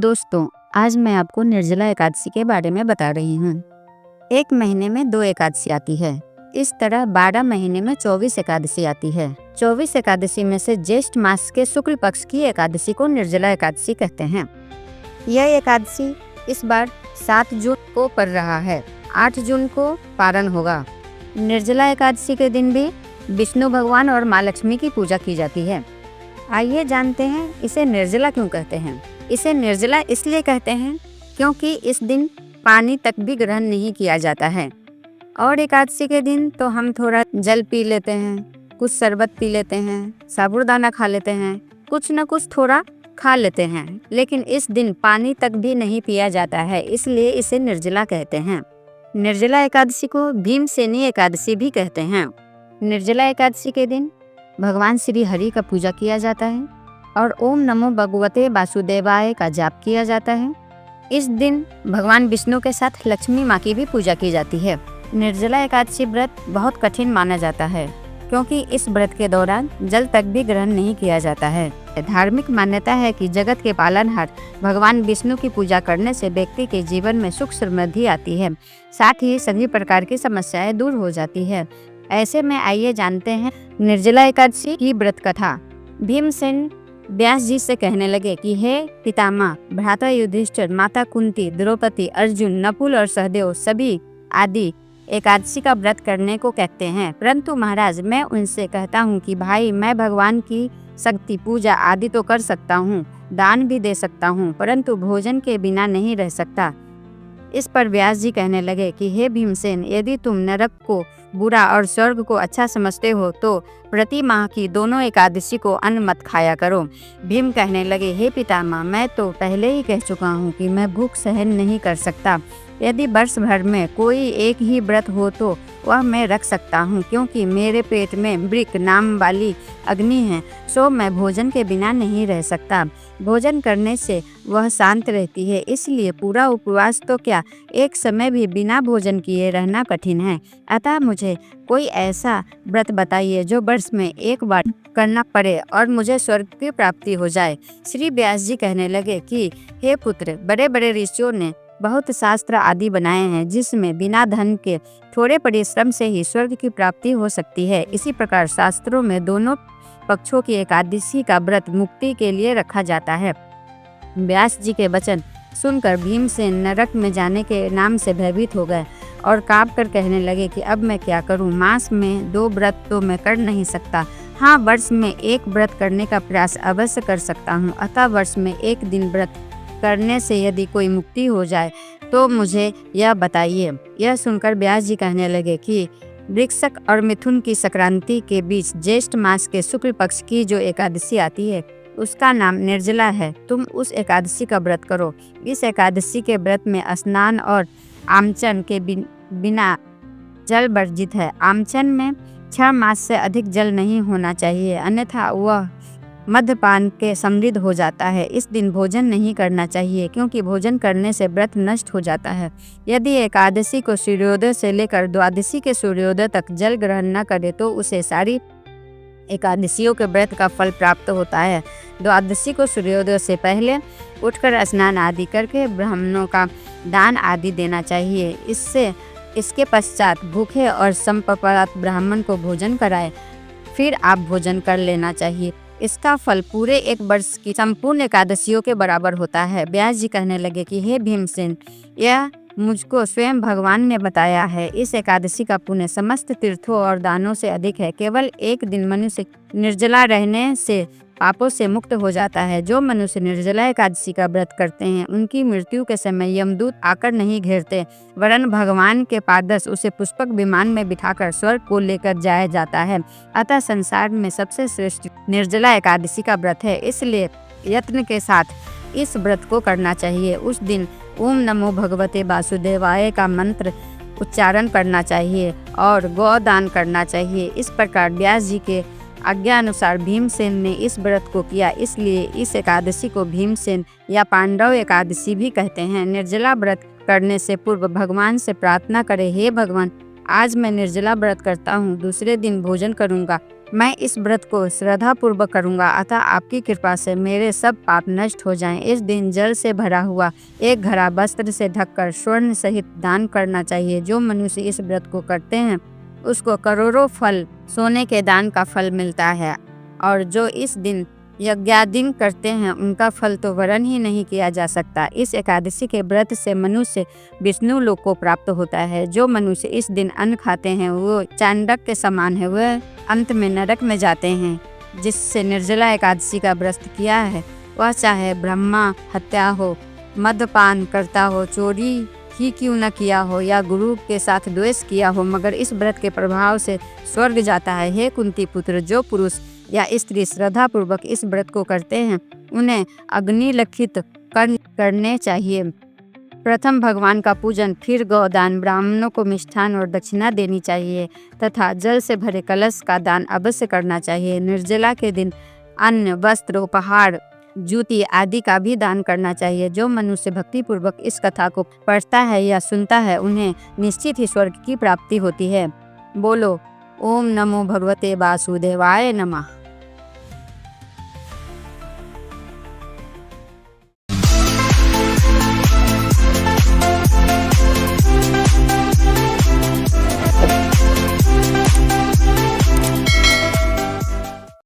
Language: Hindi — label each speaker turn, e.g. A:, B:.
A: दोस्तों, आज मैं आपको निर्जला एकादशी के बारे में बता रही हूँ। एक महीने में 2 एकादशी आती है। इस तरह 12 महीने में 24 एकादशी आती है। 24 एकादशी में से ज्येष्ठ मास के शुक्ल पक्ष की एकादशी को निर्जला एकादशी कहते हैं। यह एकादशी इस बार 7 जून को पड़ रहा है। 8 जून को पारण होगा। निर्जला एकादशी के दिन भी विष्णु भगवान और माँ लक्ष्मी की पूजा की जाती है। आइए जानते हैं इसे निर्जला क्यों कहते हैं। इसे निर्जला इसलिए कहते हैं क्योंकि इस दिन पानी तक भी ग्रहण नहीं किया जाता है। और एकादशी के दिन तो हम थोड़ा जल पी लेते हैं, कुछ शरबत पी लेते हैं, साबूदाना खा लेते हैं, कुछ न कुछ थोड़ा खा लेते हैं, लेकिन इस दिन पानी तक भी नहीं पिया जाता है, इसलिए इसे निर्जला कहते हैं। निर्जला एकादशी को भीमसेनी एकादशी भी कहते हैं। निर्जला एकादशी के दिन भगवान श्री हरि का पूजा किया जाता है और ओम नमो भगवते वासुदेवाय का जाप किया जाता है। इस दिन भगवान विष्णु के साथ लक्ष्मी माँ की भी पूजा की जाती है। निर्जला एकादशी व्रत बहुत कठिन माना जाता है क्योंकि इस व्रत के दौरान जल तक भी ग्रहण नहीं किया जाता है। धार्मिक मान्यता है कि जगत के पालनहार भगवान विष्णु की पूजा करने से व्यक्ति के जीवन में सुख समृद्धि आती है, साथ ही सभी प्रकार की समस्याएं दूर हो जाती है। ऐसे में आइए जानते हैं निर्जला एकादशी की व्रत कथा। भीमसेन व्यास जी से कहने लगे कि हे पितामह, भ्राता युधिष्ठिर, माता कुंती, द्रौपदी, अर्जुन, नकुल और सहदेव सभी आदि एकादशी का व्रत करने को कहते हैं, परंतु महाराज मैं उनसे कहता हूँ कि भाई मैं भगवान की शक्ति पूजा आदि तो कर सकता हूँ, दान भी दे सकता हूँ, परंतु भोजन के बिना नहीं रह सकता। इस पर व्यास जी कहने लगे कि हे भीमसेन, यदि तुम नरक को बुरा और स्वर्ग को अच्छा समझते हो तो प्रति माह की दोनों एकादशी को अन्न मत खाया करो। भीम कहने लगे हे पितामह, मैं तो पहले ही कह चुका हूँ कि मैं भूख सहन नहीं कर सकता। यदि वर्ष भर में कोई एक ही व्रत हो तो वह मैं रख सकता हूँ, क्योंकि मेरे पेट में वृक नाम वाली अग्नि है, सो मैं भोजन के बिना नहीं रह सकता। भोजन करने से वह शांत रहती है, इसलिए पूरा उपवास तो क्या, एक समय भी बिना भोजन किए रहना कठिन है। अतः मुझे कोई ऐसा व्रत बताइए जो वर्ष में एक बार करना पड़े और मुझे स्वर्ग की प्राप्ति हो जाए। श्री व्यास जी कहने लगे कि हे पुत्र, बड़े बड़े ऋषियों ने बहुत शास्त्र आदि बनाए हैं जिसमें बिना धन के थोड़े परिश्रम से ही स्वर्ग की प्राप्ति हो सकती है। इसी प्रकार शास्त्रों में दोनों पक्षों की एकादशी का व्रत मुक्ति के लिए रखा जाता है। व्यास जी के वचन सुनकर भीमसेन नरक में जाने के नाम से भयभीत हो गए और काँप कर कहने लगे कि अब मैं क्या करूं। मास में 2 व्रत तो मैं कर नहीं सकता, हाँ वर्ष में 1 व्रत करने का प्रयास अवश्य कर सकता हूं। अतः वर्ष में 1 दिन व्रत करने से यदि कोई मुक्ति हो जाए तो मुझे यह बताइए। यह सुनकर व्यास जी कहने लगे कि वृश्चिक और मिथुन की संक्रांति के बीच ज्येष्ठ मास के शुक्ल पक्ष की जो एकादशी आती है उसका नाम निर्जला है। तुम उस एकादशी का व्रत करो। इस एकादशी के व्रत में स्नान और आमचन के बिना जल वर्जित है। आमचन में 6 मास से अधिक जल नहीं होना चाहिए, अन्यथा वह मद्यपान के समृद्ध हो जाता है। इस दिन भोजन नहीं करना चाहिए क्योंकि भोजन करने से व्रत नष्ट हो जाता है। यदि एकादशी को सूर्योदय से लेकर द्वादशी के सूर्योदय तक जल ग्रहण न करे तो उसे सारी एकादशियों के व्रत का फल प्राप्त होता है। द्वादशी को सूर्योदय से पहले उठकर स्नान आदि करके ब्राह्मणों का दान आदि देना चाहिए। इसके पश्चात भूखे और संपप्रात ब्राह्मण को भोजन कराए, फिर आप भोजन कर लेना चाहिए। इसका फल पूरे 1 वर्ष की संपूर्ण एकादशियों के बराबर होता है। व्यास जी कहने लगे कि हे भीमसेन, यह मुझको स्वयं भगवान ने बताया है। इस एकादशी का पुण्य समस्त तीर्थों और दानों से अधिक है। केवल 1 दिन मनुष्य निर्जला रहने से पापों से मुक्त हो जाता है। जो मनुष्य निर्जला एकादशी का व्रत करते हैं उनकी मृत्यु के समय यमदूत आकर नहीं घेरते, वरन भगवान के पादश उसे पुष्पक विमान में बिठाकर स्वर्ग को लेकर जाया जाता है। अतः संसार में सबसे श्रेष्ठ निर्जला एकादशी का व्रत है, इसलिए यत्न के साथ इस व्रत को करना चाहिए। उस दिन ओम नमो भगवते वासुदेवाय का मंत्र उच्चारण करना चाहिए और गौदान करना चाहिए। इस प्रकार व्यास जी के आज्ञा अनुसार भीमसेन ने इस व्रत को किया, इसलिए इस एकादशी को भीमसेन या पांडव एकादशी भी कहते हैं। निर्जला व्रत करने से पूर्व भगवान से प्रार्थना करें, हे भगवान, आज मैं निर्जला व्रत करता हूँ, दूसरे दिन भोजन करूँगा मैं इस व्रत को श्रद्धापूर्वक करूँगा, अतः आपकी कृपा से मेरे सब पाप नष्ट हो जाएं। इस दिन जल से भरा हुआ एक घड़ा वस्त्र से ढककर स्वर्ण सहित दान करना चाहिए। जो मनुष्य इस व्रत को करते हैं उसको करोड़ों फल सोने के दान का फल मिलता है, और जो इस दिन यज्ञादि करते हैं उनका फल तो वर्ण ही नहीं किया जा सकता। इस एकादशी के व्रत से मनुष्य विष्णु लोक को प्राप्त होता है। जो मनुष्य इस दिन अन्न खाते हैं वो चांडक के समान है, वह अंत में नरक में जाते हैं। जिससे निर्जला एकादशी का व्रत किया है वह चाहे ब्रह्मा हत्या हो, मद्यपान करता हो, चोरी ही क्यों न किया हो या गुरु के साथ द्वेष किया हो, मगर इस व्रत के प्रभाव से स्वर्ग जाता है। हे कुंती पुत्र, जो पुरुष या स्त्री श्रद्धापूर्वक इस व्रत को करते हैं उन्हें अग्निलिखित करने चाहिए। प्रथम भगवान का पूजन, फिर गौदान, ब्राह्मणों को मिष्ठान और दक्षिणा देनी चाहिए तथा जल से भरे कलश का दान अवश्य करना चाहिए। निर्जला के दिन अन्न, वस्त्र, उपहार, जूती आदि का भी दान करना चाहिए। जो मनुष्य भक्तिपूर्वक इस कथा को पढ़ता है या सुनता है उन्हें निश्चित ही स्वर्ग की प्राप्ति होती है। बोलो ओम नमो भगवते वासुदेवाय नमः।